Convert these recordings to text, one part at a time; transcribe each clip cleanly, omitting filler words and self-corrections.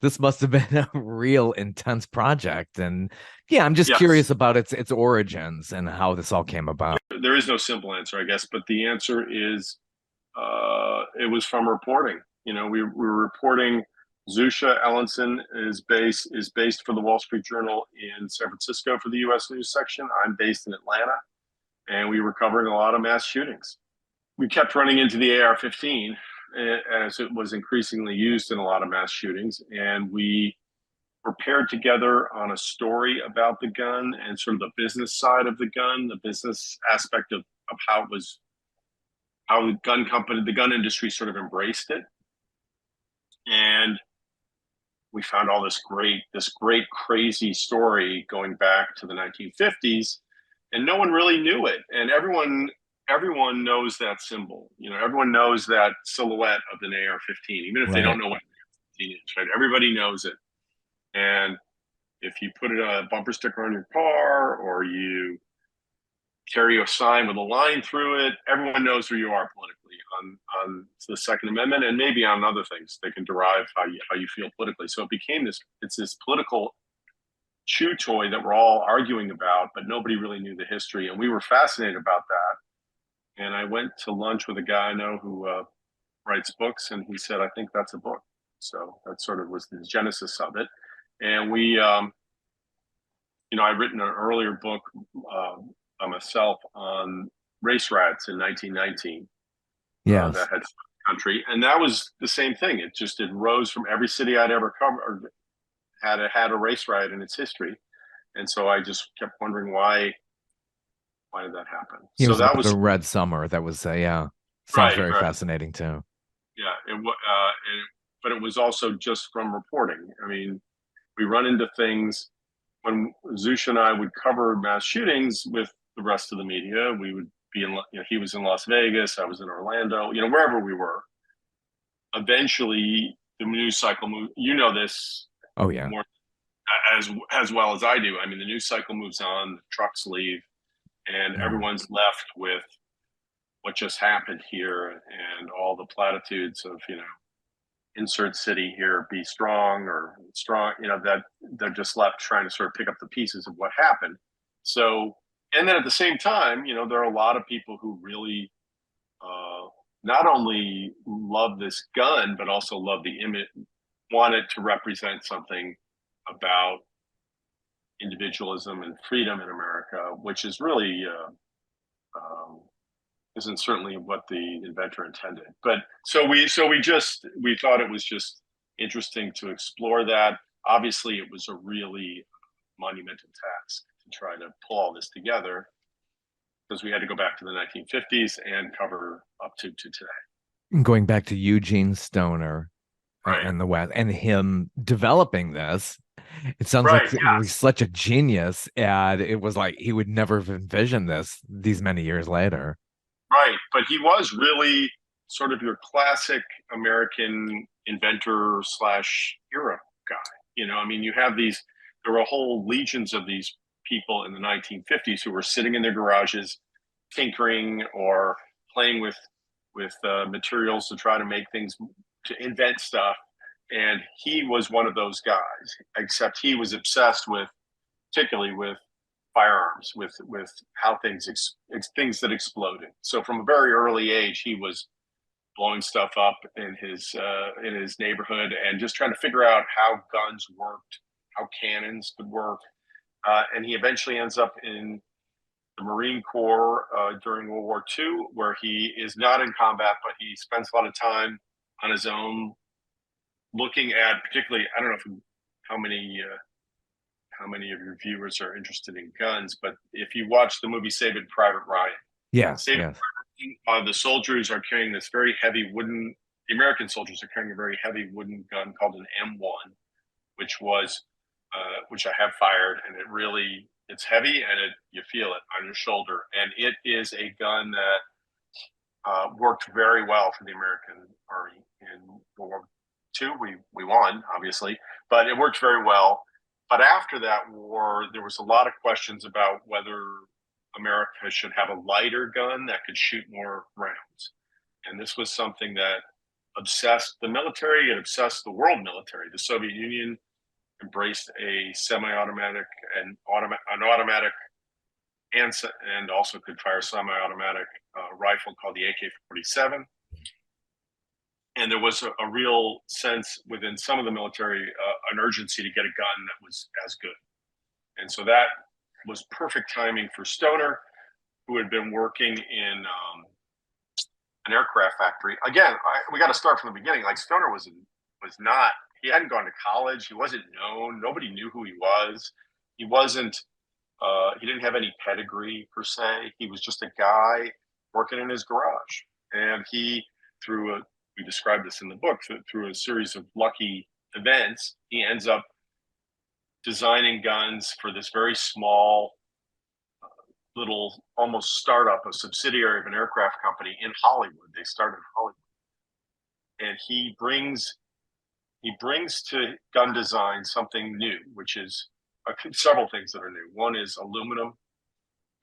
this must have been a real intense project. And yeah, I'm just Yes, curious about its origins and how this all came about. there is no simple answer, I guess, but the answer is it was from reporting. We were reporting. Zusha Ellenson is based for the Wall Street Journal in San Francisco for the U.S. News section. I'm based in Atlanta, and we were covering a lot of mass shootings. We kept running into the AR-15 as it was increasingly used in a lot of mass shootings, and we were paired together on a story about the gun and sort of the business side of the gun, the business aspect of how the gun industry sort of embraced it. And we found all this great crazy story going back to the 1950s, and no one really knew it. And everyone knows that symbol. Everyone knows that silhouette of an AR-15, even if they don't Right. know what an AR-15 is. Right? Everybody knows it. And if you put a bumper sticker on your car, or you carry a sign with a line through it, everyone knows who you are politically on the Second Amendment, and maybe on other things. They can derive how you feel politically. So it's this political chew toy that we're all arguing about, but nobody really knew the history. And we were fascinated about that. And I went to lunch with a guy I know who writes books, and he said, I think that's a book. So that sort of was the genesis of it. And I'd written an earlier book by myself on race riots in 1919 Yes. that had country, and that was the same thing. It rose from every city I'd ever covered had a race riot in its history, and so I just kept wondering why did that happen? It So was that about was the Red Summer. That was yeah. Sounds very right, fascinating too. yeah. But it was also just from reporting. I mean, we run into things when Zusha and I would cover mass shootings with the rest of the media. We would be he was in Las Vegas, I was in Orlando, wherever we were. Eventually, the news cycle moved. You know this Oh yeah. more as well as I do. I mean, the news cycle moves on, the trucks leave, and Yeah. everyone's left with what just happened here and all the platitudes of insert city here, be strong or strong. That they're just left trying to sort of pick up the pieces of what happened. So, and then at the same time, there are a lot of people who really uh, not only love this gun but also love the image, want it to represent something about individualism and freedom in America, which is really isn't certainly what the inventor intended. But we thought it was just interesting to explore that. Obviously, it was a really monumental task to try to pull all this together, because we had to go back to the 1950s and cover up to today. Going back to Eugene Stoner Right. and the West and him developing this, it sounds like Right. he was Yes. such a genius, and it was like he would never have envisioned this these many years later. Right. But he was really sort of your classic American inventor slash hero guy. I mean, there were whole legions of these people in the 1950s who were sitting in their garages, tinkering or playing with materials to try to make things, to invent stuff. And he was one of those guys, except he was obsessed particularly with firearms, with how things that exploded. So from a very early age, he was blowing stuff up in his neighborhood and just trying to figure out how guns worked, how cannons could work. And he eventually ends up in the Marine Corps during World War II, where he is not in combat, but he spends a lot of time on his own looking at, particularly, I don't know how many of your viewers are interested in guns, but if you watch the movie Saving Private Ryan, Yes, Saving yes. Private Ryan, the soldiers are carrying this very heavy wooden. The American soldiers are carrying a very heavy wooden gun called an M1, which I have fired, and it's heavy, and you feel it on your shoulder, and it is a gun that worked very well for the American Army in World War II. We won, obviously, but it worked very well. But after that war, there was a lot of questions about whether America should have a lighter gun that could shoot more rounds. And this was something that obsessed the military, it obsessed the world military. The Soviet Union embraced a semi-automatic and an automatic and also could fire semi-automatic rifle called the AK-47. And there was a real sense within some of the military, an urgency to get a gun that was as good. And so that was perfect timing for Stoner, who had been working in an aircraft factory. Again, we got to start from the beginning. Like Stoner was not. He hadn't gone to college. He wasn't known. Nobody knew who he was. He wasn't. He didn't have any pedigree per se. He was just a guy working in his garage, and we described this in the book, through a series of lucky events, he ends up designing guns for this very small little almost startup, a subsidiary of an aircraft company in Hollywood. They started in Hollywood. And he brings to gun design something new, which is several things that are new. One is aluminum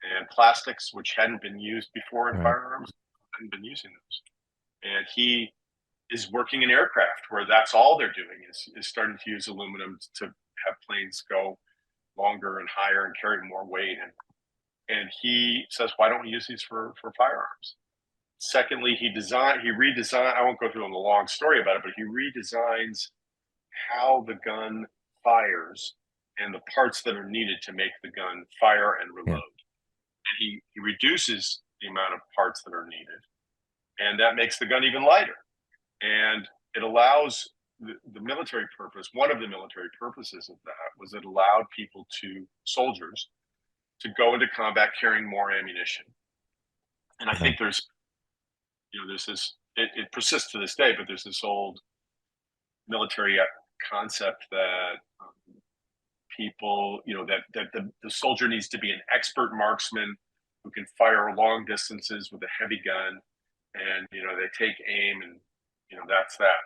and plastics, which hadn't been used before in Right. firearms, hadn't been using those. And he is working in aircraft where that's all they're doing is starting to use aluminum to have planes go longer and higher and carry more weight. And he says, why don't we use these for firearms? Secondly, he redesigned, I won't go through the long story about it, but he redesigns how the gun fires and the parts that are needed to make the gun fire and reload. Yeah. And he reduces the amount of parts that are needed. And that makes the gun even lighter. And it allows the military purpose. One of the military purposes of that was it allowed soldiers, to go into combat carrying more ammunition. And I think there's this, it persists to this day, but there's this old military concept that people, that the soldier needs to be an expert marksman who can fire long distances with a heavy gun. And, they take aim and, that's that.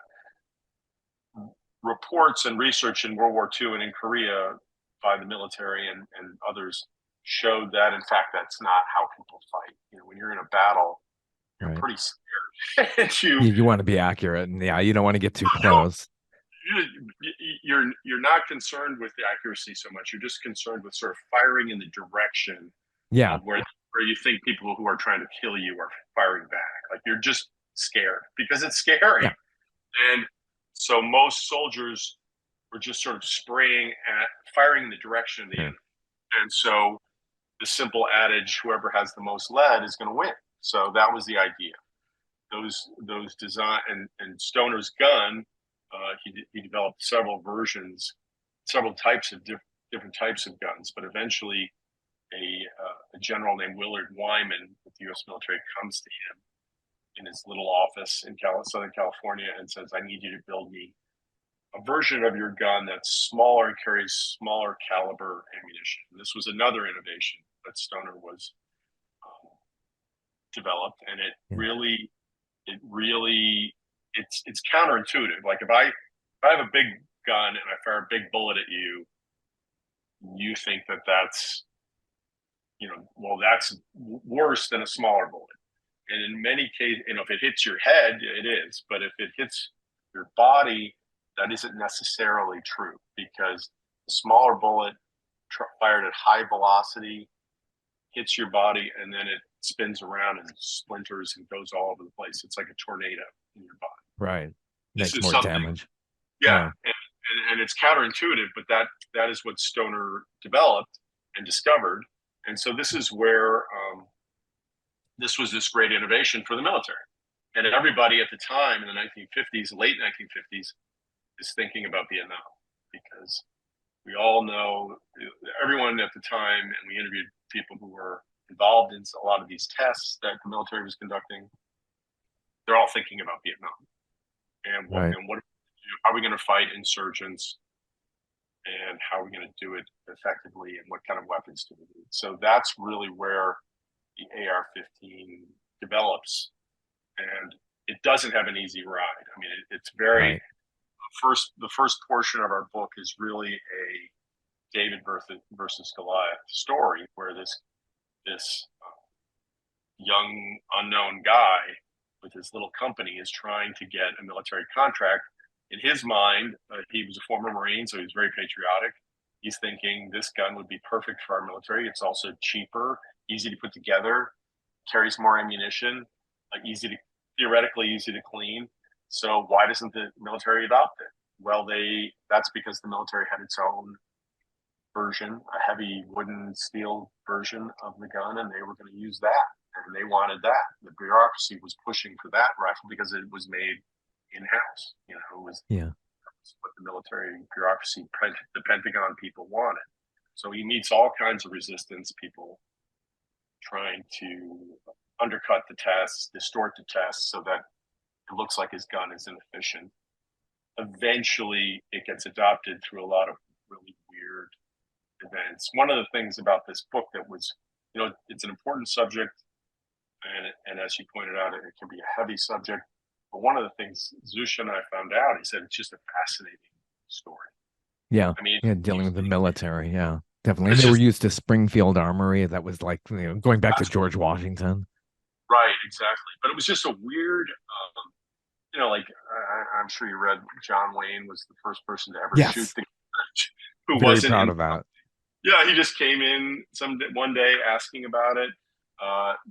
Reports and research in World War II and in Korea by the military and others showed that, in fact, that's not how people fight. When you're in a battle, you're Right. pretty scared. And You want to be accurate, and yeah, you don't want to get too close. you're not concerned with the accuracy so much. You're just concerned with sort of firing in the direction Yeah. of where you think people who are trying to kill you are firing back. Like you're just scared because it's scary. Yeah. And so most soldiers were just sort of firing in the direction of the enemy. And so the simple adage, whoever has the most lead is going to win. So that was the idea. Those design and Stoner's gun, he developed several versions, several types of different types of guns, but eventually a general named Willard Wyman with the U.S. military comes to him in his little office in Southern California and says, I need you to build me a version of your gun that's smaller and carries smaller caliber ammunition. And this was another innovation that Stoner was developed, and it's counterintuitive. Like if I have a big gun and I fire a big bullet at you, you think that's that's worse than a smaller bullet. And in many cases, if it hits your head, it is. But if it hits your body, that isn't necessarily true, because the smaller bullet fired at high velocity hits your body, and then it spins around and splinters and goes all over the place. It's like a tornado in your body. Right. This Makes is more something, damage. yeah. And it's counterintuitive, but that is what Stoner developed and discovered. And so this is where this was this great innovation for the military. And everybody at the time in the 1950s, late 1950s, is thinking about Vietnam, because we all know, everyone at the time, and we interviewed people who were involved in a lot of these tests that the military was conducting, they're all thinking about Vietnam. And how are we going to fight insurgents, and how are we going to do it effectively, and what kind of weapons do we need? So that's really where the AR-15 develops, and it doesn't have an easy ride. I mean, it's very Right. the first portion of our book is really a David versus Goliath story, where this young unknown guy with his little company is trying to get a military contract. In his mind, he was a former Marine, so he was very patriotic. He's thinking this gun would be perfect for our military. It's also cheaper, easy to put together, carries more ammunition, easy to theoretically easy to clean. So why doesn't the military adopt it? Well, that's because the military had its own version, a heavy wooden steel version of the gun, and they were going to use that. And they wanted that. The bureaucracy was pushing for that rifle because it was made in-house. You know, it was Yeah. what the military bureaucracy, the Pentagon people wanted. So he meets all kinds of resistance, people trying to undercut the tests, distort the tests so that it looks like his gun is inefficient. Eventually, it gets adopted through a lot of really weird events. One of the things about this book that was, it's an important subject, and as you pointed out, it can be a heavy subject. But one of the things Zusha and I found out, he said it's just a fascinating story. Yeah. I mean, Yeah. Dealing with the military. Yeah. Definitely. And it's they were just used to Springfield Armory. That was like, going back to that's George Washington. right, exactly. But it was just a weird, like I'm sure you read John Wayne was the first person to ever shoot Yes. the who Very wasn't proud in. of that. Yeah, he just came in one day asking about it.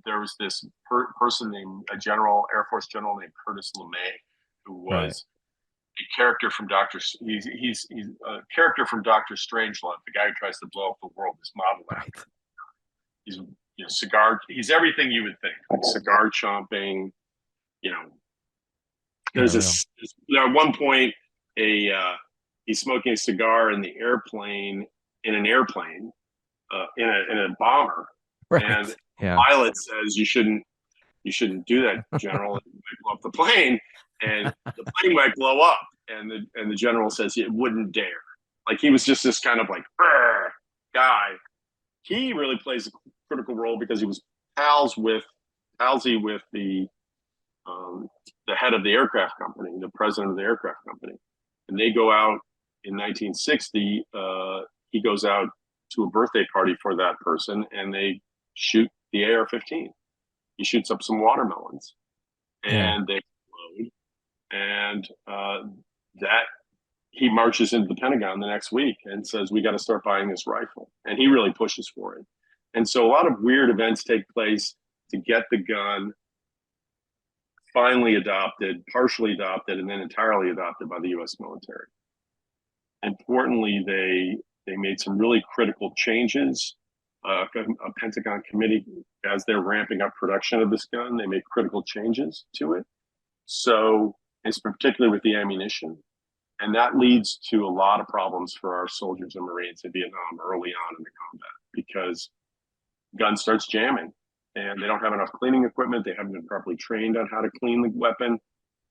There was this person named Air Force General named Curtis LeMay, who Right. was a character from he's a character from Doctor Strangelove, the guy who tries to blow up the world. This model Right. actor. He's cigar. He's everything you would think. Like cigar chomping. You know, Yeah. there's at one point he's smoking a cigar in the airplane in an airplane in a bomber, and Right. the Yeah. pilot says you shouldn't do that, General. It might blow up the plane, and the plane might blow up. And the general says it wouldn't dare. Like he was just this kind of like guy. He really plays a critical role because he was palsy with the head of the aircraft company, the president of the aircraft company, and they go out in 1960. He goes out to a birthday party for that person, and they shoot the AR-15. He shoots up some watermelons, Yeah. and they explode. And that he marches into the Pentagon the next week and says, "We got to start buying this rifle." And he really pushes for it. And so a lot of weird events take place to get the gun finally adopted, partially adopted, and then entirely adopted by the U.S. military. Importantly, they made some really critical changes. A Pentagon committee, as they're ramping up production of this gun, they made critical changes to it. So it's particularly with the ammunition. And that leads to a lot of problems for our soldiers and Marines in Vietnam early on in the combat because gun starts jamming and they don't have enough cleaning equipment. They haven't been properly trained on how to clean the weapon.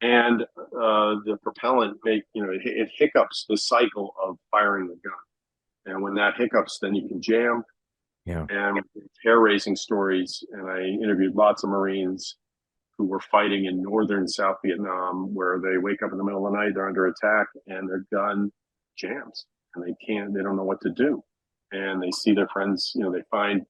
And the propellant it hiccups the cycle of firing the gun. And when that hiccups, then you can jam. Yeah. And hair-raising stories. And I interviewed lots of Marines who were fighting in northern South Vietnam, where they wake up in the middle of the night, they're under attack, and their gun jams, and they don't know what to do. And they see their friends, they find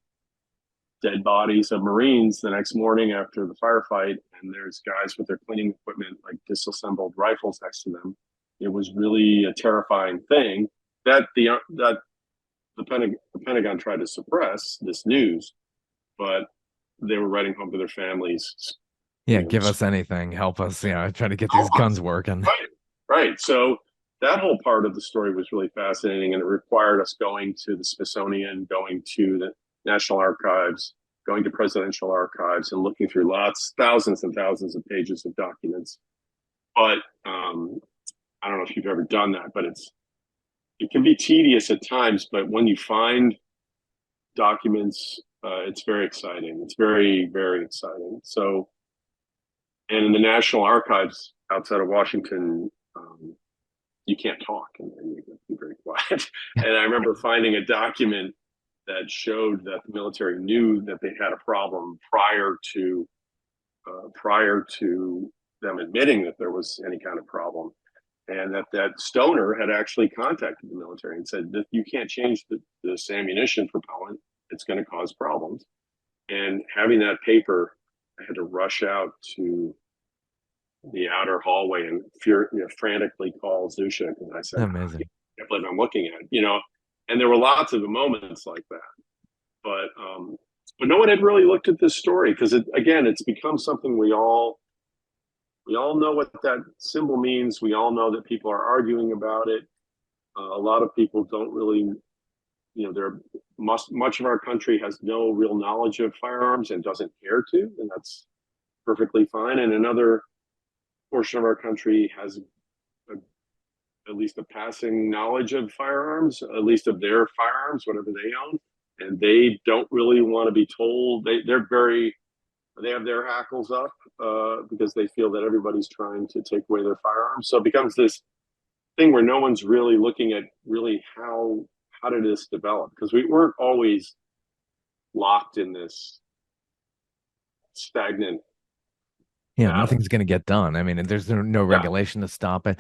dead bodies of Marines the next morning after the firefight, and there's guys with their cleaning equipment, like disassembled rifles next to them. It was really a terrifying thing that the Pentagon tried to suppress this news, but they were writing home to their families. Yeah. Give us anything. Help us. Try to get these Help us. guns working. Right. So that whole part of the story was really fascinating, and it required us going to the Smithsonian, going to the National Archives, going to presidential archives, and looking through thousands and thousands of pages of documents. But I don't know if you've ever done that, but it can be tedious at times. But when you find documents, it's very exciting. It's very, very exciting. So, and in the National Archives outside of Washington, you can't talk and you have to be very quiet. And I remember finding a document that showed that the military knew that they had a problem prior to them admitting that there was any kind of problem, and that Stoner had actually contacted the military and said that you can't change this ammunition propellant; it's going to cause problems. And having that paper, I had to rush out to the outer hallway and frantically call Zusha because I said, I Amazing. can't believe I'm looking at, and there were lots of moments like that. But no one had really looked at this story because it's become something we all know what that symbol means. We all know that people are arguing about it. A lot of people don't really, much of our country has no real knowledge of firearms and doesn't care to, and that's perfectly fine. And another portion of our country has at least a passing knowledge of firearms, at least of their firearms, whatever they own, and they don't really want to be told. They have their hackles up because they feel that everybody's trying to take away their firearms. So it becomes this thing where no one's really looking at really how did this develop, because we weren't always locked in this stagnant Yeah, battle. nothing's going to get done. I mean, there's no Yeah, regulation to stop it.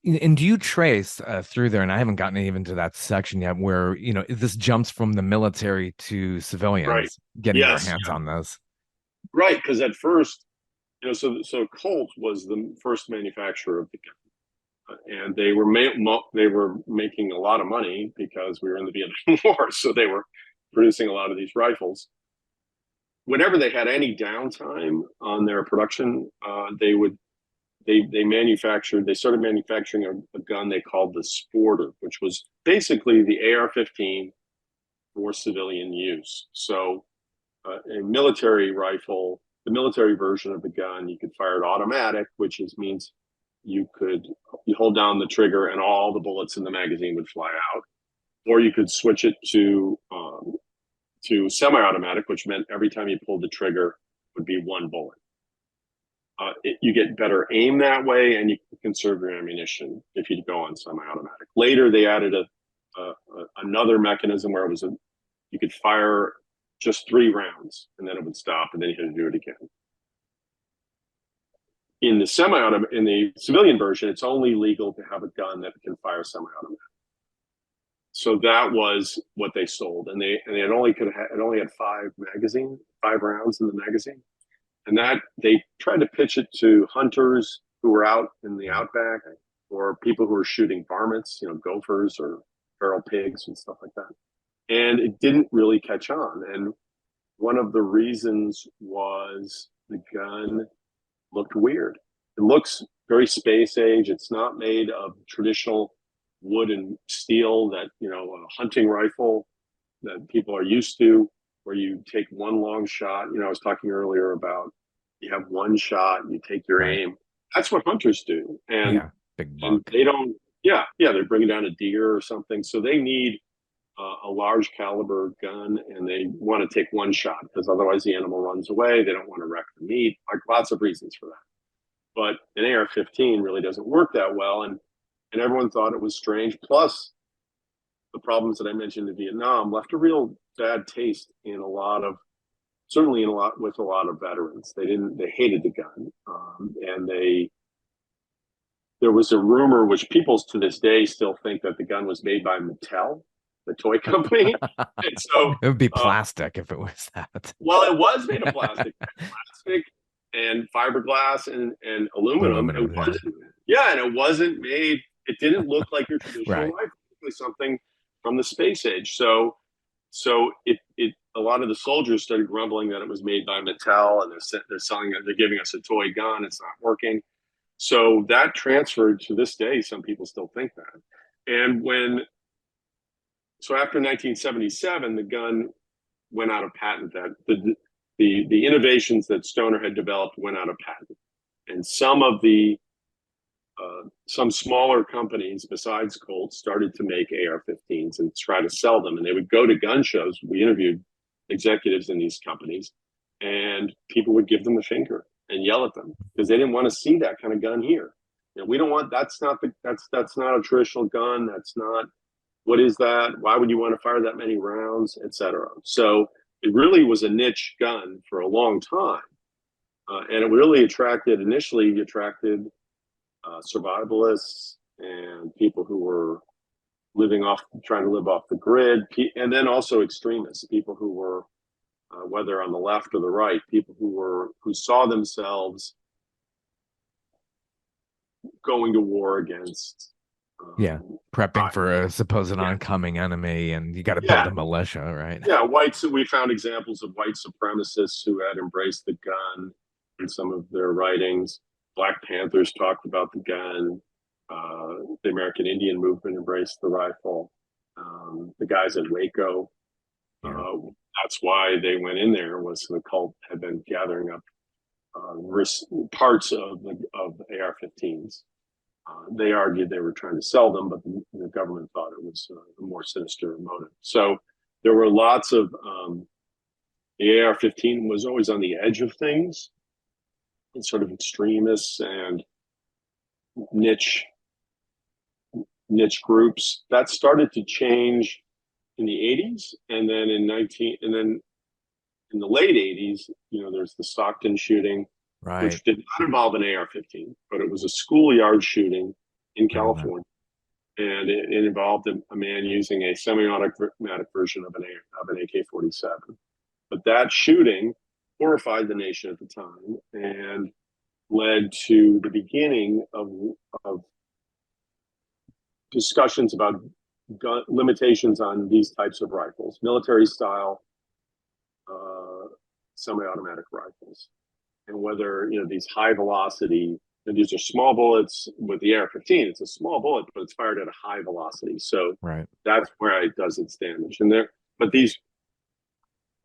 And do you trace through there? And I haven't gotten even to that section yet, where this jumps from the military to right. civilians getting their Yes, hands on this. right. Because at first, so Colt was the first manufacturer of the gun, and they were making a lot of money because we were in the Vietnam War, so they were producing a lot of these rifles. Whenever they had any downtime on their production, they started manufacturing a gun they called the Sporter, which was basically the AR-15 for civilian use. So a military rifle, the military version of the gun, you could fire it automatic, which means you hold down the trigger and all the bullets in the magazine would fly out, or you could switch it to semi-automatic, which meant every time you pulled the trigger would be one bullet. You get better aim that way, and you can conserve your ammunition if you go on semi-automatic. Later, they added another mechanism where you could fire just 3 rounds, and then it would stop, and then you had to do it again. In the civilian version, it's only legal to have a gun that can fire semi-automatic. So that was what they sold, and it only had 5 rounds in the magazine, and that they tried to pitch it to hunters who were out in the outback, or people who were shooting varmints, gophers or feral pigs and stuff like that. And it didn't really catch on. And one of the reasons was the gun looked weird. It looks very space age. It's not made of traditional wood and steel that, a hunting rifle that people are used to, where you take one long shot. I was talking earlier about you have one shot, you take your Right. aim. That's what hunters do. Yeah. Big And buck. they don't, yeah, they're bringing down a deer or something. So they need a large caliber gun, and they want to take one shot because otherwise the animal runs away. They don't want to wreck the meat, like lots of reasons for that. But an AR-15 really doesn't work that well. And everyone thought it was strange. Plus, the problems that I mentioned in Vietnam left a real bad taste in with a lot of veterans. They hated the gun, and there was a rumor, which people to this day still think, that the gun was made by Mattel, the toy company. And so, It would be plastic if it was that. well, it was made of plastic and fiberglass and aluminum. It Aluminum, yeah. wasn't, yeah, and it wasn't made. It didn't look like your traditional Right. rifle. It was something from the space age. So a lot of the soldiers started grumbling that it was made by Mattel, and they're selling it. They're giving us a toy gun. It's not working. So that transferred to this day. Some people still think that. And after 1977, the gun went out of patent. That the innovations that Stoner had developed went out of patent, and some smaller companies besides Colt started to make AR-15s and try to sell them. And they would go to gun shows. We interviewed executives in these companies, and people would give them the finger and yell at them because they didn't want to see that kind of gun here. We don't want. That's not a traditional gun. That's not. What is that? Why would you want to fire that many rounds, etc.? So it really was a niche gun for a long time, and it really attracted survivalists and people who were trying to live off the grid, and then also extremists, people who were, whether on the left or the right, people who saw themselves going to war against. Yeah. Um, Prepping for a supposed yeah, oncoming enemy, and you got to build yeah, a militia, right? yeah. Whites. We found examples of white supremacists who had embraced the gun in some of their writings. Black Panthers talked about the gun. The American Indian movement embraced the rifle. The guys at Waco, Yeah. uh, that's why they went in there. Was the cult had been gathering up parts of the AR-15s. They argued they were trying to sell them, but the government thought it was a more sinister motive. So there were lots of the AR-15 was always on the edge of things, and sort of extremists and niche niche groups. That started to change in the 80s, and then in the late 80s, there's the Stockton shooting, Right. which did not involve an AR-15, but it was a schoolyard shooting in Remember that. California, and it involved a man using a semi-automatic version of an AK-47. But that shooting horrified the nation at the time and led to the beginning of discussions about limitations on these types of rifles, military style semi-automatic rifles, and whether these high velocity. And these are small bullets. With the AR-15, it's a small bullet, but it's fired at a high velocity. So Right. that's where it does its damage. But these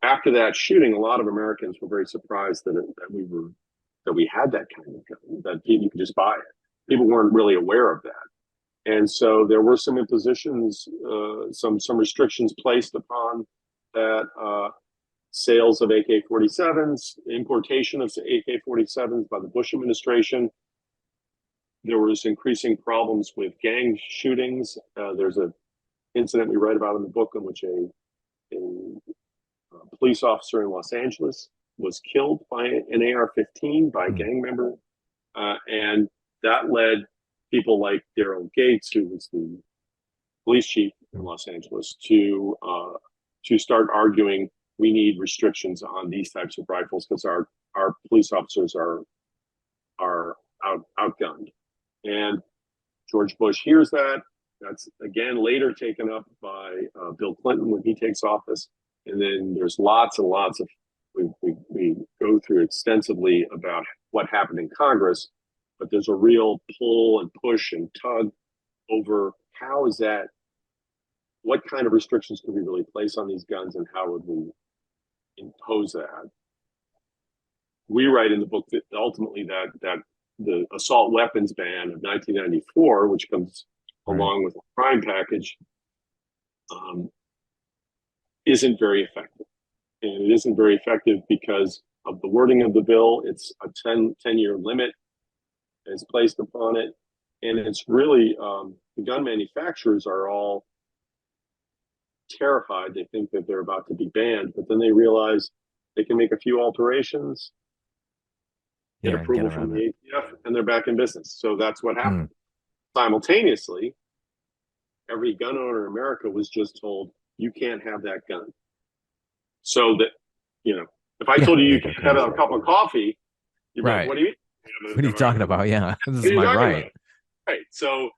after that shooting, a lot of Americans were very surprised that we had that kind of gun, that you could just buy it. People weren't really aware of that, and so there were some impositions, some restrictions placed upon that. Sales of AK-47s, importation of AK-47s by the Bush administration. There was increasing problems with gang shootings. There's an incident we write about in the book in which a police officer in Los Angeles was killed by an AR-15 by a Hmm. gang member, and that led people like Daryl Gates, who was the police chief in Los Angeles, to start arguing we need restrictions on these types of rifles because our police officers are outgunned. And George Bush hears that. That's again later taken up by Bill Clinton when he takes office. And then there's lots and lots of we go through extensively about what happened in Congress, but there's a real pull and push and tug over how is that, what kind of restrictions could we really place on these guns, and how would we impose that? We write in the book that ultimately that the assault weapons ban of 1994, which comes Right. along with a crime package, isn't very effective. And it isn't very effective because of the wording of the bill. It's a 10-year limit is placed upon it. And it's really, the gun manufacturers are all terrified. They think that they're about to be banned, but then they realize they can make a few alterations, get Yeah. Get approval from around the it. ATF, and they're back in business. So that's what Hmm. happened. Simultaneously, every gun owner in America was just told, you can't have that gun. So that, if I Yeah. told you They you go can't have a crazy. cup of coffee, you'd be like, Right. what do you mean? What are you talking about? Yeah. This What is are you my talking about? right. Right. So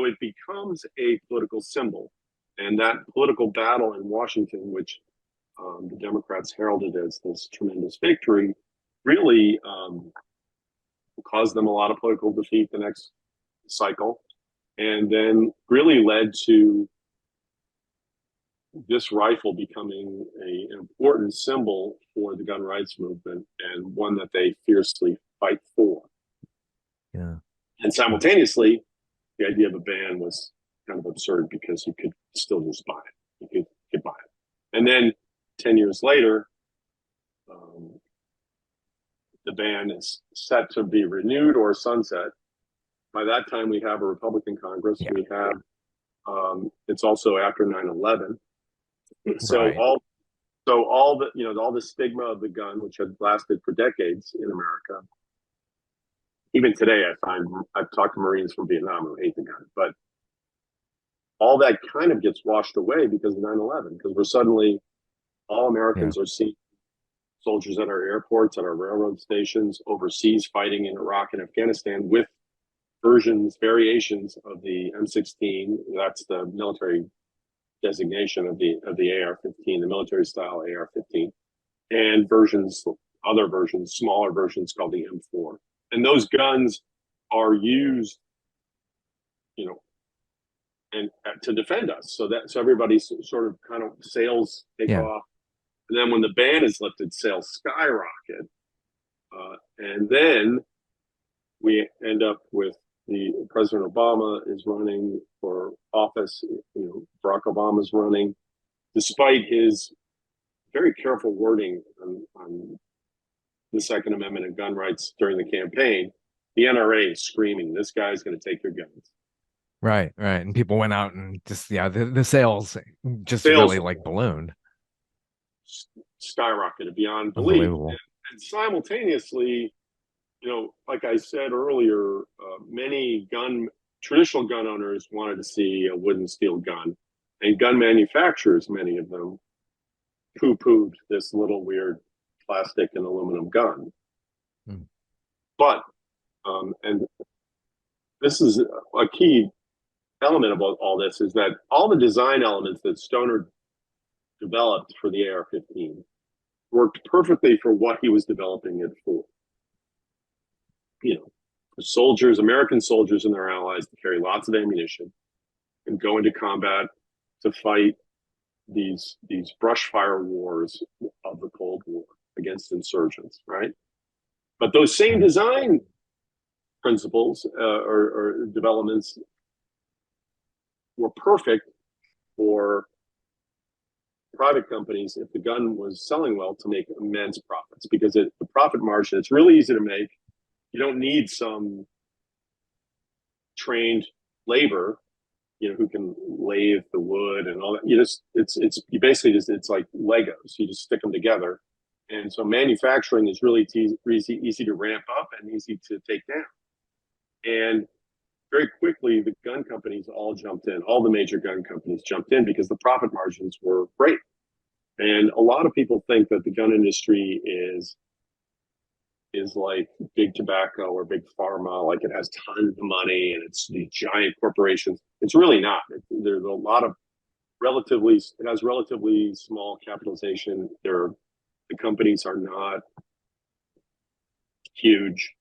it becomes a political symbol. And that political battle in Washington, which the Democrats heralded as this tremendous victory, really caused them a lot of political defeat the next cycle, and then really led to this rifle becoming an important symbol for the gun rights movement and one that they fiercely fight for. Yeah. And simultaneously, the idea of a ban was kind of absurd because you could still just buy it. You could buy it. And then 10 years later, the ban is set to be renewed or sunset. By that time, we have a Republican Congress. Yeah. We have, it's also after 9/11. So Right. all all the stigma of the gun, which had lasted for decades in America. Even today, I've talked to Marines from Vietnam who hate the gun, but all that kind of gets washed away because of 9/11, because we're suddenly, all Yeah. Americans are seeing soldiers at our airports, at our railroad stations, overseas fighting in Iraq and Afghanistan with variations of the M16. That's the military designation of the AR-15, the military style AR-15, and other versions, smaller versions called the M4. And those guns are used, you know, and to defend us. So everybody's sort of kind of sales take Yeah. off, and then when the ban is lifted, sales skyrocket, and then we end up with the President Obama is running for office. Barack Obama's running, despite his very careful wording on the Second Amendment and gun rights during the campaign. The NRA is screaming, "This guy's going to take your guns." Right, right. And people went out and just, yeah, the sales just Sales really like ballooned. skyrocketed beyond belief, Unbelievable. and simultaneously, like I said earlier, many traditional gun owners wanted to see a wood and steel gun, and gun manufacturers, many of them, poo-pooed this little weird plastic and aluminum gun. Hmm. But and this is a key element about all this, is that all the design elements that Stoner developed for the AR-15 worked perfectly for what he was developing it for. For soldiers, American soldiers and their allies, to carry lots of ammunition and go into combat to fight these brush fire wars of the Cold War against insurgents, right? But those same design principles or developments were perfect for private companies, if the gun was selling well, to make immense profits, because the profit margin, it's really easy to make. You don't need some trained labor, who can lathe the wood and all that. You basically it's like Legos. You just stick them together. And so manufacturing is really easy to ramp up and easy to take down. And very quickly, the gun companies all jumped in. All the major gun companies jumped in because the profit margins were great. And a lot of people think that the gun industry is like big tobacco or big pharma, like it has tons of money and it's these giant corporations. It's really not. There's a lot of it has relatively small capitalization. The companies are not huge,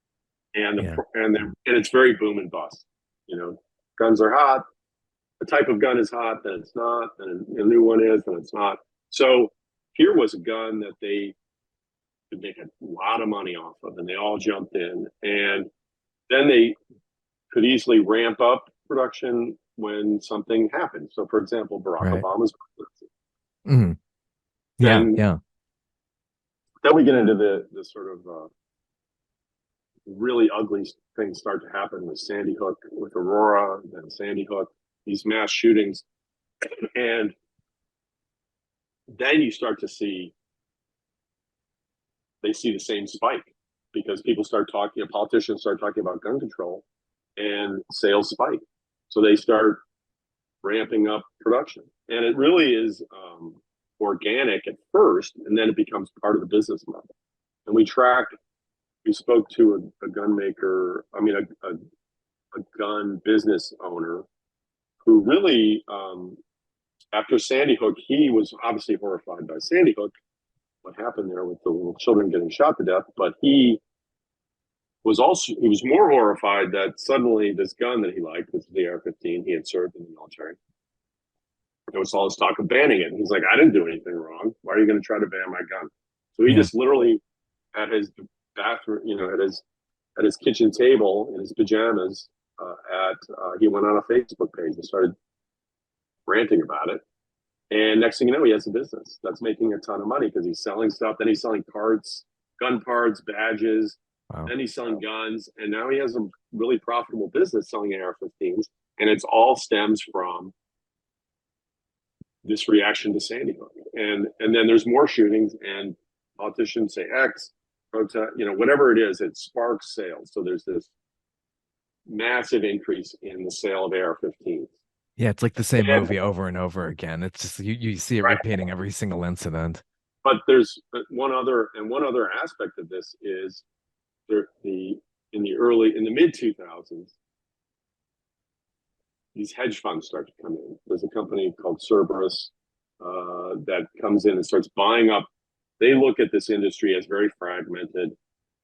and Yeah. it's very boom and bust. Guns are hot. The type of gun is hot, then it's not. Then a new one is, then it's not. So here was a gun that they could make a lot of money off of, and they all jumped in. And then they could easily ramp up production when something happened. So, for example, Barack Right. Obama's presidency. Hmm. Yeah. Then, Yeah. then we get into the sort of really ugly things start to happen with Sandy Hook, with Aurora, then Sandy Hook, these mass shootings. And then you start to see the same spike, because politicians start talking about gun control, and sales spike. So they start ramping up production. And it really is organic at first, and then it becomes part of the business model. And we spoke to a gun maker, a gun business owner who really, after Sandy Hook, he was obviously horrified by Sandy Hook, what happened there with the little children getting shot to death. But he was more horrified that suddenly this gun that he liked, which was the AR-15, he had served in the military. There was all this talk of banning it. And he's like, I didn't do anything wrong. Why are you going to try to ban my gun? So he just literally, at his bathroom, at his kitchen table in his pajamas, he went on a Facebook page and started ranting about it. And next thing you know, he has a business that's making a ton of money because he's selling stuff. Then he's selling parts, gun parts, badges. Wow. Then he's selling guns. And now he has a really profitable business selling AR-15s. And it's all stems from this reaction to Sandy Hook. And then there's more shootings, and politicians say X, protest, whatever it is, it sparks sales. So there's this massive increase in the sale of AR-15s. Yeah, it's like the same movie over and over again. It's just you see it right. repeating every single incident. But there's one other aspect of this is in the mid 2000s, these hedge funds start to come in. There's a company called Cerberus that comes in and starts buying up. They look at this industry as very fragmented,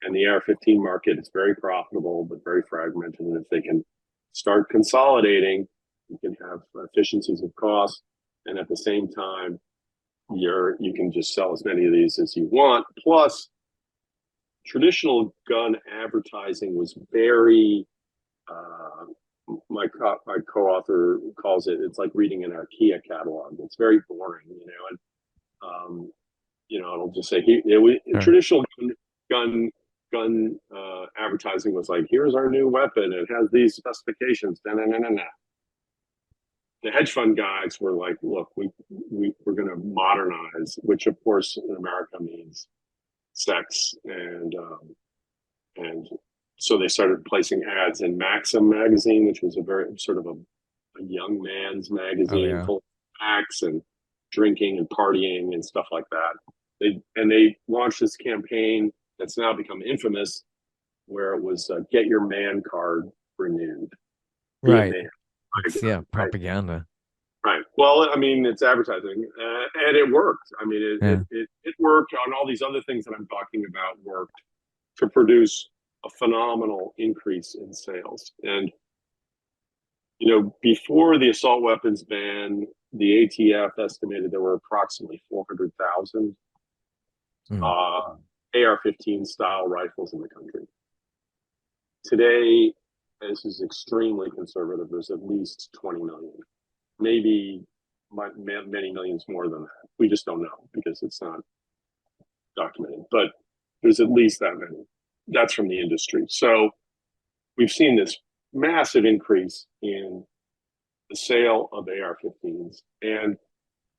and the AR-15 market is very profitable but very fragmented. And if they can start consolidating, you can have efficiencies of cost, and at the same time, you can just sell as many of these as you want. Plus, traditional gun advertising was very my co-author calls it's like reading an IKEA catalog. It's very boring, and it'll just say Sure. traditional gun advertising was like, here's our new weapon. It has these specifications. Nah, nah, nah, nah, nah. The hedge fund guys were like, look, we're going to modernize, which of course in America means sex and so they started placing ads in Maxim magazine, which was a very sort of a young man's Oh magazine yeah. full of acts and drinking and partying and stuff like that. They launched this campaign that's now become infamous, where it was get your man card renewed, be a Right. man, It's yeah, right? propaganda. Right. Well, I mean, it's advertising, and it worked. I mean, Yeah. it worked on all these other things that I'm talking about. Worked to produce a phenomenal increase in sales. And before the assault weapons ban, the ATF estimated there were approximately 400,000 Mm. AR-15 style rifles in the country. Today, this is extremely conservative. There's at least 20 million, maybe many millions more than that. We just don't know because it's not documented, but there's at least that many. That's from the industry. So we've seen this massive increase in the sale of AR-15s, and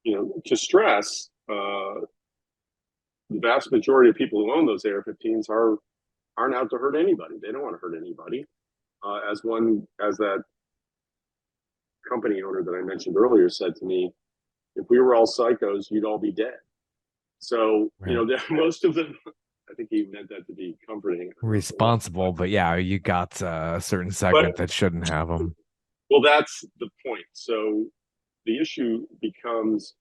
to stress, the vast majority of people who own those AR-15s aren't out to hurt anybody. They don't want to hurt anybody. As that company owner that I mentioned earlier said to me, if we were all psychos, you'd all be dead. So Right. most of them. I think he meant that to be comforting. Responsible, but yeah, you got a certain But segment that shouldn't have them. well, that's the point. So the issue becomes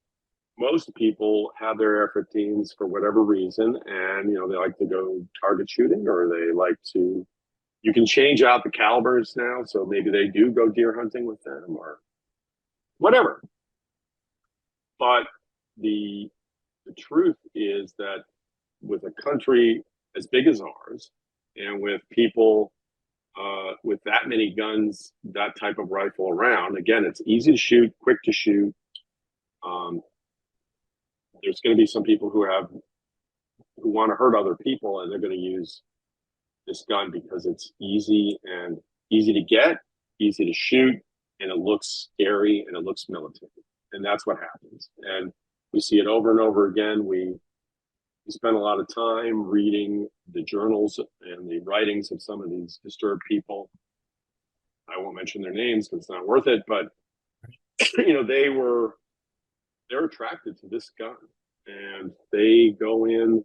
most people have their AR-15s for whatever reason, and they like to go target shooting, or they like to. You can change out the calibers now, so maybe they do go deer hunting with them or whatever. But the the truth is that with a country as big as ours, and with people with that many guns, that type of rifle around, again, it's easy to shoot, quick to shoot. Um, there's going to be some people who want to hurt other people, and they're going to use this gun because it's easy to get, easy to shoot, and it looks scary and it looks military, and that's what happens. And we see it over and over again. We spend a lot of time reading the journals and the writings of some of these disturbed people. I won't mention their names because it's not worth it, but they're attracted to this gun, and they go in.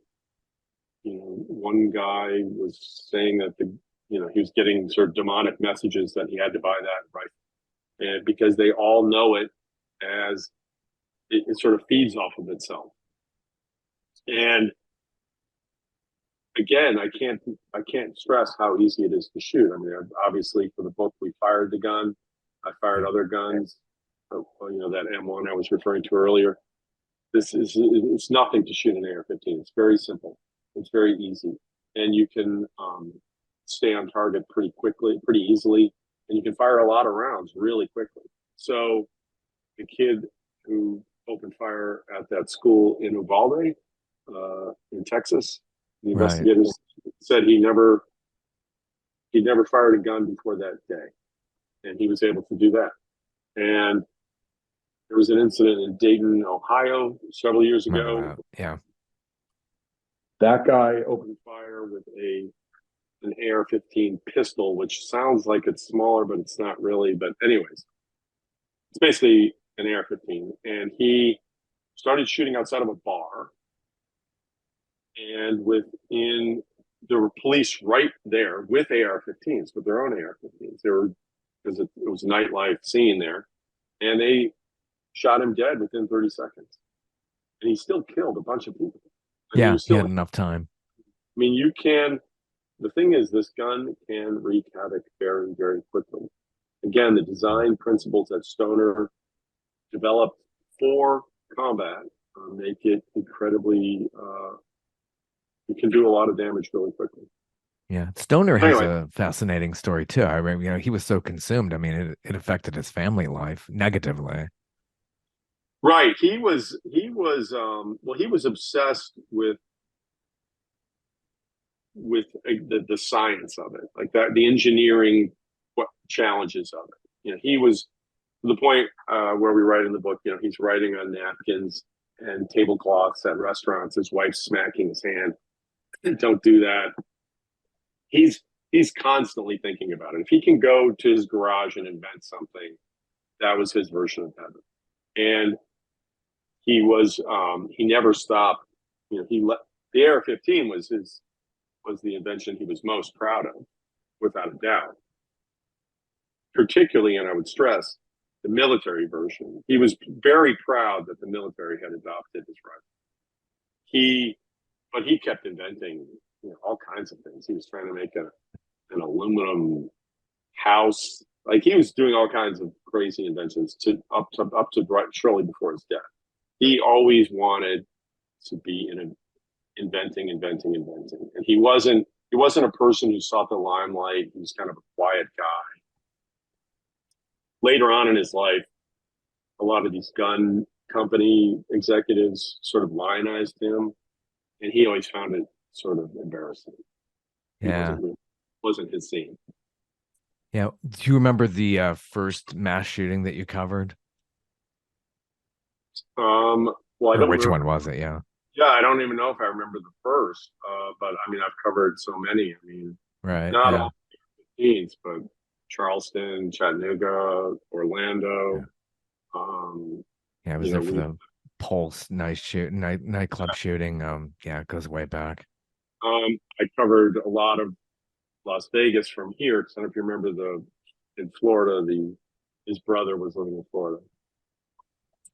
One guy was saying that he was getting sort of demonic messages that he had to buy that rifle, and because they all know it as it sort of feeds off of itself. And again, I can't stress how easy it is to shoot. I mean, obviously for the book, we fired the gun. I fired Yeah. other guns. That M1 I was referring to earlier. It's nothing to shoot an AR-15. It's very simple. It's very easy, and you can stay on target pretty quickly, pretty easily, and you can fire a lot of rounds really quickly. So the kid who opened fire at that school in Uvalde, in Texas, the Right. investigators said he'd never fired a gun before that day, and he was able to do that. And there was an incident in Dayton, Ohio, several years Remember ago. that. Yeah. That guy opened fire with an AR-15 pistol, which sounds like it's smaller, but it's not really. But anyways, it's basically an AR-15, and he started shooting outside of a bar. And there were police right there with AR-15s, with their own AR-15s. They were because it was a nightlife scene there, and they shot him dead within 30 seconds, and he still killed a bunch of people, and he Yeah, was he still. had I enough time. mean, you can. The thing is, this gun can wreak havoc very, very quickly. Again, the Mm. design principles that Stoner developed for combat make it incredibly. You can do a lot of damage really quickly. Yeah, Stoner has Anyway, a fascinating story too. I mean, he was so consumed. I mean, it affected his family life negatively. right? He was obsessed with the science of it, like that, the engineering challenges of it. He was to the point where we write in the book. He's writing on napkins and tablecloths at restaurants. His wife's smacking his hand. Don't do that. He's constantly thinking about it. If he can go to his garage and invent something, that was his version of heaven. And he never stopped. He let the AR-15 was the invention he was most proud of, without a doubt. Particularly, and I would stress, the military version. He was very proud that the military had adopted his rifle. He, but he kept inventing, all kinds of things. He was trying to make an aluminum house. Like, he was doing all kinds of crazy inventions up to right shortly before his death. He always wanted to be inventing, and he wasn't a person who sought the limelight. He was kind of a quiet guy. Later on in his life, a lot of these gun company executives sort of lionized him, and he always found it sort of embarrassing. He Yeah, wasn't his scene. yeah. Do you remember the first mass shooting that you covered, Well, I or don't which remember. one was it? Yeah, Yeah, I don't even know if I remember the first. But I mean, I've covered so many. I mean, right. not Yeah, all teams, but Charleston, Chattanooga, yeah. Orlando. Um, Yeah, I was you there know, for we the Pulse nightclub shooting. Yeah, it goes way back. I covered a lot of Las Vegas from here, because I don't know if you remember in Florida, his brother was living in Florida.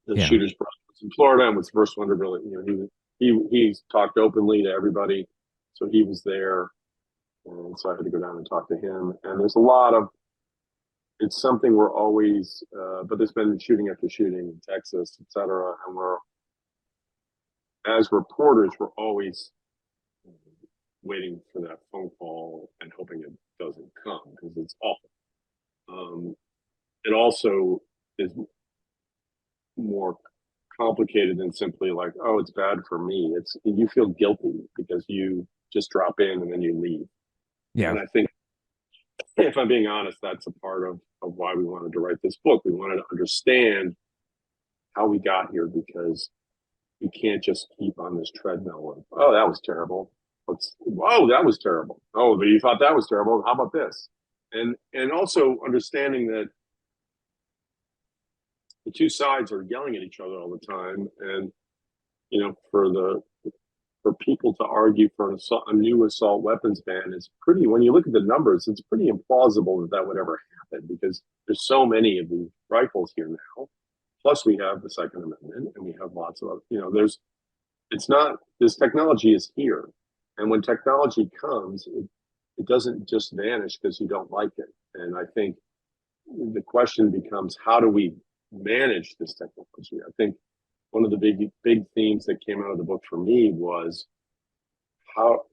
The Yeah, shooter's brother was in Florida and was the first one to really, he talked openly to everybody, so he was there, and so I had to go down and talk to him. And there's a lot of it's something we're always, but there's been shooting after shooting in Texas, et cetera, and as reporters, we're always waiting for that phone call and hoping it doesn't come, because it's awful. It also is more complicated than simply like, oh, it's bad for me. It's you feel guilty because you just drop in and then you leave. yeah, And I think, if I'm being honest, that's a part of why we wanted to write this book. We wanted to understand how we got here, because we can't just keep on this treadmill of, oh, that was terrible. That was terrible. Oh, but you thought that was terrible. How about this? And also understanding that the two sides are yelling at each other all the time, and for people to argue for a new assault weapons ban is pretty. When you look at the numbers, it's pretty implausible that would ever happen, because there's so many of these rifles here now. Plus, we have the Second Amendment, and we have lots of there's. It's not this technology is here, and when technology comes, it doesn't just vanish because you don't like it. And I think the question becomes, how do we manage this technology? I think one of the big themes that came out of the book for me was how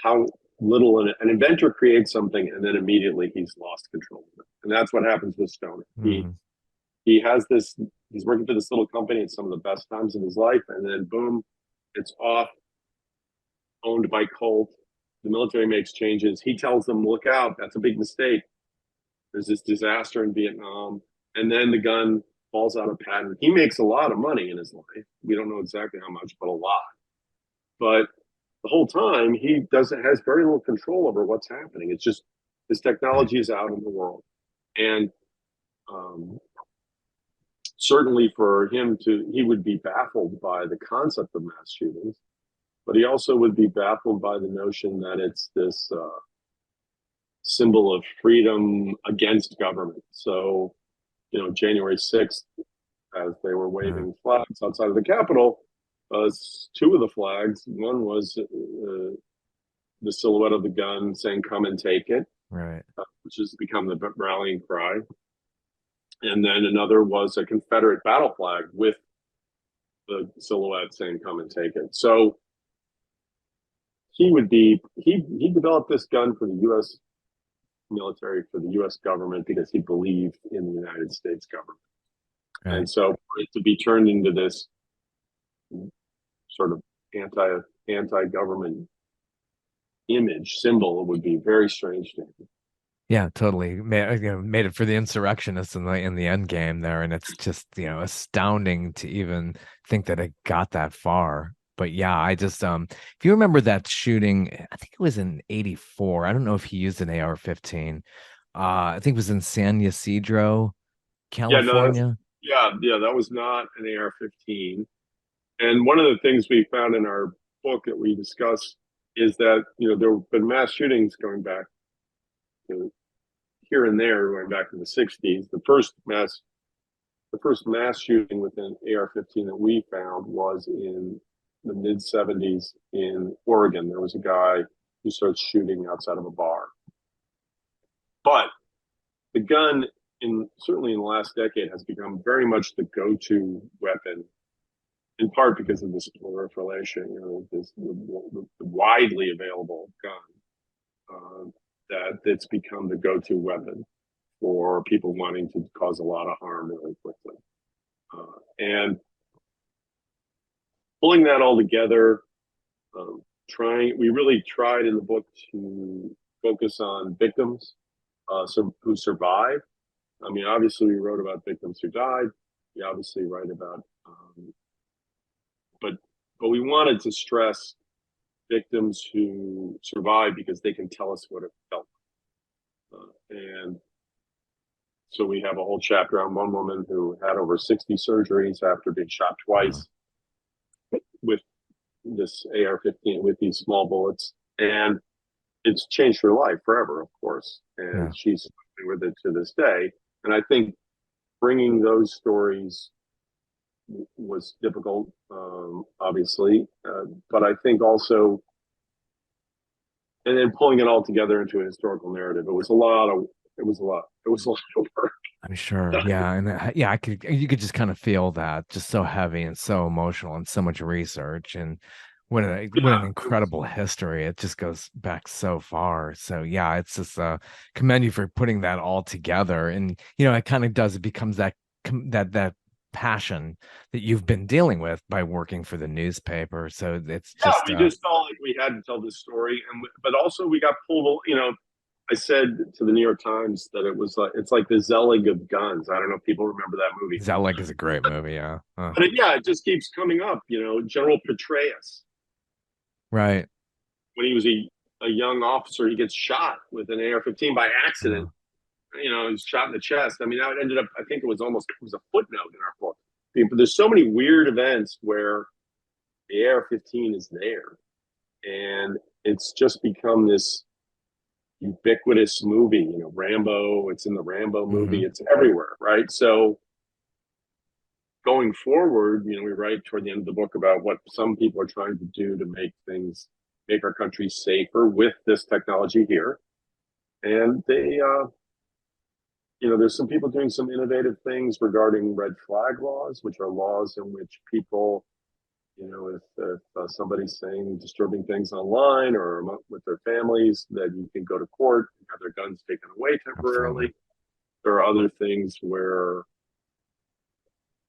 how little an inventor creates something, and then immediately he's lost control of it. And that's what happens with Stoner. hmm He has this. He's working for this little company at some of the best times in his life, and then boom, it's off, owned by Colt. The military makes changes. He tells them, "Look out! That's a big mistake. There's this disaster in Vietnam," and then the gun falls out of patent. He makes a lot of money in his life. We don't know exactly how much, but a lot. But the whole time, he doesn't has very little control over what's happening. It's just this right. technology is out in the world, and um, certainly for him he would be baffled by the concept of mass shootings, but he also would be baffled by the notion that it's this symbol of freedom against government. So, January 6th, as they were Uh, waving flags outside of the Capitol, two of the flags, one was the silhouette of the gun saying, "Come and take it," right. which has become the rallying cry. And then another was a Confederate battle flag with the silhouette saying, "Come and take it." So he developed this gun for the U.S. military, for the U.S. government, because he believed in the United States government. Right. And so for it to be turned into this sort of anti government image symbol would be very strange to me. Yeah, totally. Made it for the insurrectionists in the end game there, and it's just, astounding to even think that it got that far. But yeah, I just if you remember that shooting, I think it was in 84. I don't know if he used an AR-15. I think it was in San Ysidro, Yeah, no, California. yeah, that was not an AR-15. And one of the things we found in our book that we discussed is that there have been mass shootings going back to here and there, going back to the '60s. The first mass shooting with an AR-15 that we found was in the mid '70s in Oregon. There was a guy who started shooting outside of a bar, but the gun, certainly in the last decade, has become very much the go-to weapon, in part because of this proliferation, this the widely available gun, that it's become the go-to weapon for people wanting to cause a lot of harm really quickly. And pulling that all together, we really tried in the book to focus on victims who survived. I mean, obviously, we wrote about victims who died. We obviously write about, but we wanted to stress victims who survived because they can tell us what it felt. And so we have a whole chapter on one woman who had over 60 surgeries after being shot Uh, twice with this AR-15, with these small bullets, and it's changed her life forever, of course, yeah. and she's with it to this day. And I think bringing those stories was difficult, obviously, but I think also, and then pulling it all together into a historical narrative, it was a lot of work. I'm sure. Yeah, and yeah, you could just kind of feel that, just so heavy and so emotional and so much research, and what an Yeah, it was. incredible history. It just goes back so far. So yeah, it's just commend you for putting that all together. And it kind of does, it becomes that passion that you've been dealing with by working for the newspaper. So it's Yeah, just we just felt like we had to tell this story, but also we got pulled. I said to the New York Times that it's like the Zelig of guns. I don't know if people remember that movie, Zelig is a great movie, yeah. but yeah, it just keeps coming up. General Petraeus, Right. when he was a young officer, he gets shot with an AR-15 by Uh, accident. He's shot in the chest. I mean, that ended up. I think it was a footnote in our book. But there's so many weird events where the AR-15 is there, and it's just become this ubiquitous movie. Rambo. It's in the Rambo movie. mhm. It's everywhere, right? So going forward, we write toward the end of the book about what some people are trying to do to make our country safer with this technology here, and there's some people doing some innovative things regarding red flag laws, which are laws in which people, if somebody's saying disturbing things online or with their families, that you can go to court and have their guns taken away Absolutely. temporarily. There are other things where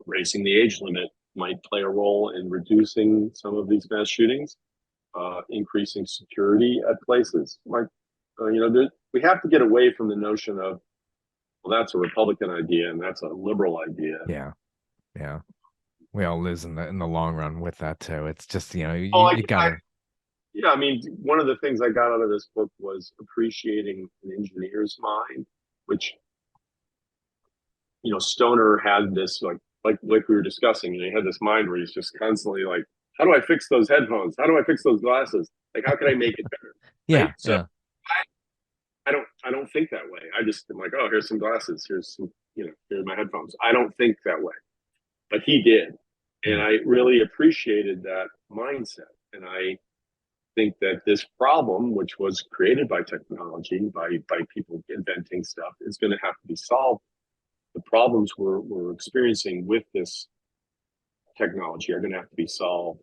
raising the age limit might play a role in reducing some of these mass shootings, increasing security at places. We have to get away from the notion of, well, that's a Republican idea and that's a liberal idea. Yeah. Yeah. We all lose in the long run with that too. It's just, Oh, you gotta. yeah, I mean, one of the things I got out of this book was appreciating an engineer's mind, which, Stoner had this, like we were discussing, he had this mind where he's just constantly like, how do I fix those headphones? How do I fix those glasses? Like, how can I make it better? Right. Yeah, So yeah. I don't think that way. I just am like, oh, here's some glasses, here's some, here's my headphones. I don't think that way, but he did, and Hmm. I really appreciated that mindset. And I think that this problem, which was created by technology, by people inventing stuff, is going to have to be solved. The problems we're experiencing with this technology are going to have to be solved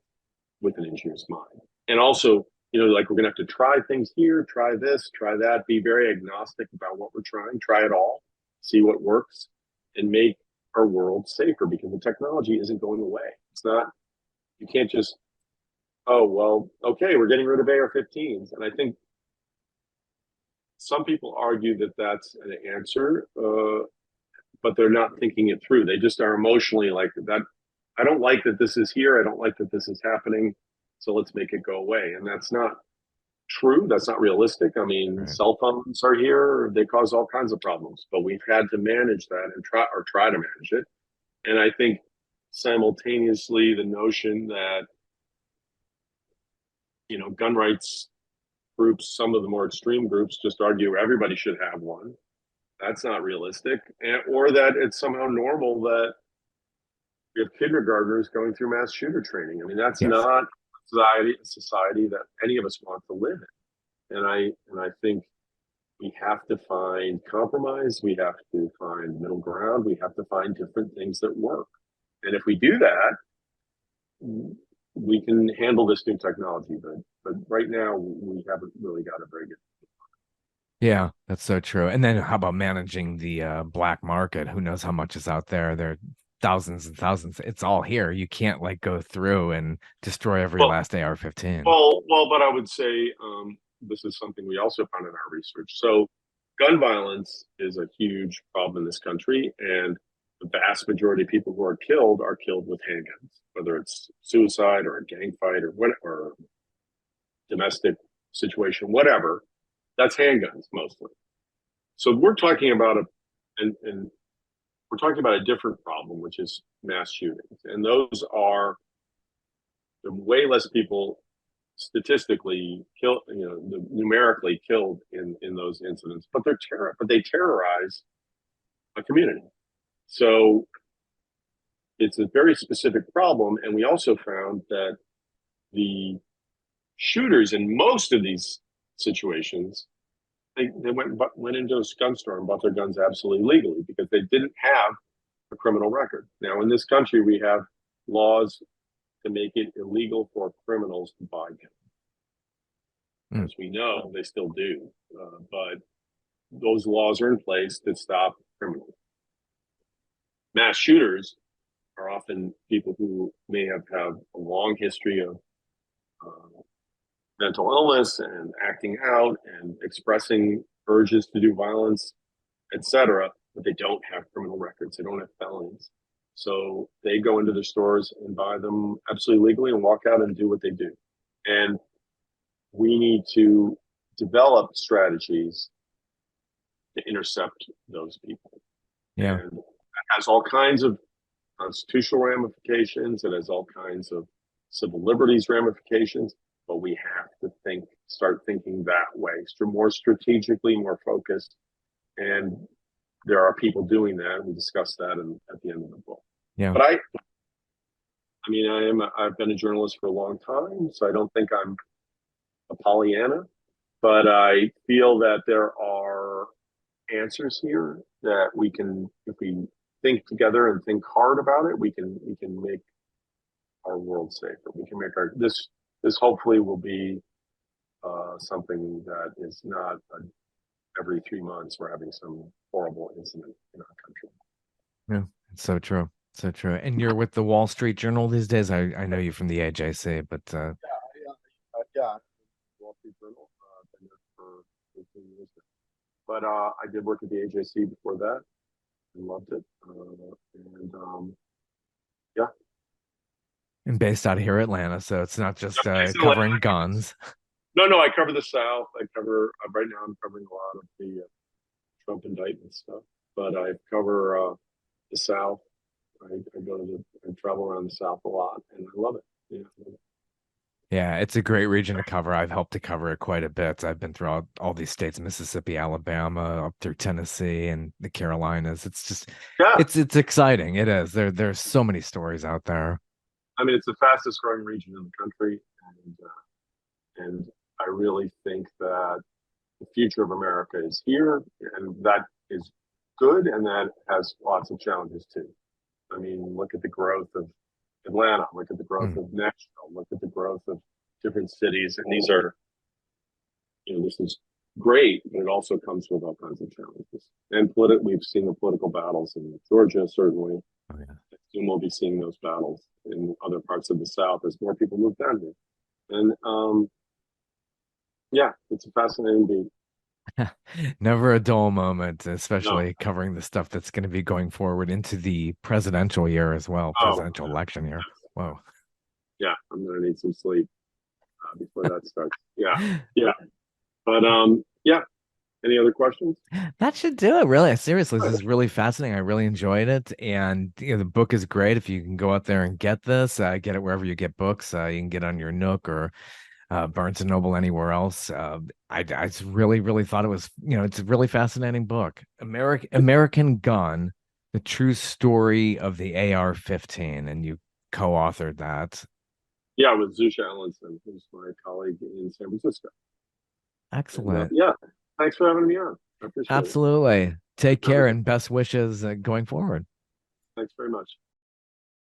with an engineer's mind. And also, like we're going to have to try things here, try this, try that, be very agnostic about what we're trying, try it all, see what works, and make our world safer because the technology isn't going away. It's not, you can't just, oh, well, okay, we're getting rid of AR-15s. And I think some people argue that that's an answer, but they're not thinking it through. They just are emotionally like that. I don't like that this is here. I don't like that this is happening. So let's make it go away. And that's not true. That's not realistic. I mean, Right. cell phones are here. They cause all kinds of problems, but we've had to manage that and try to manage it. And I think simultaneously the notion that, gun rights groups, some of the more extreme groups just argue everybody should have one. That's not realistic. Or that it's somehow normal that we have kindergartners going through mass shooter training. I mean, that's Yes. not society that any of us want to live in. And I think we have to find compromise. We have to find middle ground. We have to find different things that work. And if we do that, we can handle this new technology. But right now, we haven't really got a very good. Yeah, that's so true. And then how about managing the black market? Who knows how much is out there? There are thousands and thousands. It's all here. You can't like go through and destroy every Well, last AR-15. well. But I would say this is something we also found in our research. So, gun violence is a huge problem in this country, and the vast majority of people who are killed with handguns, whether it's suicide or a gang fight or domestic situation, whatever. That's handguns mostly. So we're talking about and we're talking about a different problem, which is mass shootings, and those are way less people statistically killed, numerically killed in those incidents, but they terrorize a community. So it's a very specific problem, and we also found that the shooters in most of these situations they went into a gun store and bought their guns absolutely legally because they didn't have a criminal record. Now in this country we have laws to make it illegal for criminals to buy guns. Mm. As we know, they still do, but those laws are in place to stop criminals. Mass shooters are often people who may have a long history of uh, mental illness and acting out and expressing urges to do violence, etc., but they don't have criminal records. They don't have felonies. So they go into the stores and buy them absolutely legally and walk out and do what they do. And we need to develop strategies to intercept those people. Yeah. And it has all kinds of constitutional ramifications. It has all kinds of civil liberties ramifications. But we have to start thinking that way, more strategically, more focused. And there are people doing that. We discussed that at the end of the book. Yeah. But I mean, I've been a journalist for a long time, so I don't think I'm a Pollyanna, but I feel that there are answers here that we can, if we think together and think hard about it, we can make our world safer. We can make this hopefully will be something that is not every 3 months we're having some horrible incident in our country. Yeah. It's so true. So true. And you're with the Wall Street Journal these days. I know you from the AJC, but Yeah. Wall Street Journal. Been there for 18 years now. But I did work at the AJC before that and loved it. And yeah, and based out of here, Atlanta. So it's not just basically, covering guns. no. I cover the South. I cover right now. I'm covering a lot of the Trump indictment stuff, but I cover the South. I go I travel around the South a lot, and I love it. Yeah, I love it. Yeah, it's a great region to cover. I've helped to cover it quite a bit. I've been throughout all these states, Mississippi, Alabama, up through Tennessee and the Carolinas. It's just Yeah, it's exciting. It is. There's so many stories out there. I mean, it's the fastest growing region in the country, and I really think that the future of America is here, and that is good, and that has lots of challenges too. I mean, look at the growth of Atlanta, look at the growth Mm. of Nashville, look at the growth of different cities, and these are, this is great, but it also comes with all kinds of challenges. And we've seen the political battles in Georgia, certainly. Oh yeah. Soon we'll be seeing those battles in other parts of the South as more people move down here. And yeah, it's a fascinating beat. Never a dull moment, No, especially covering the stuff that's going to be going forward into the presidential year as well, oh, presidential election year. Whoa. yeah, I'm gonna need some sleep before that starts. Yeah, yeah, but yeah. Any other questions? That should do it, really. Seriously, this Good. is really fascinating. I really enjoyed it. And the book is great. If you can go out there and get this, get it wherever you get books. You can get on your Nook or Barnes and Noble, anywhere else. I just really, really thought it was, it's a really fascinating book. American Gun, the true story of the AR-15, and you co-authored that. Yeah, with Zusha Ellenson, who's my colleague in San Francisco. And Excellent. yeah, thanks for having me on. I appreciate it. Absolutely. Take Have a care good. and best wishes going forward. Thanks very much.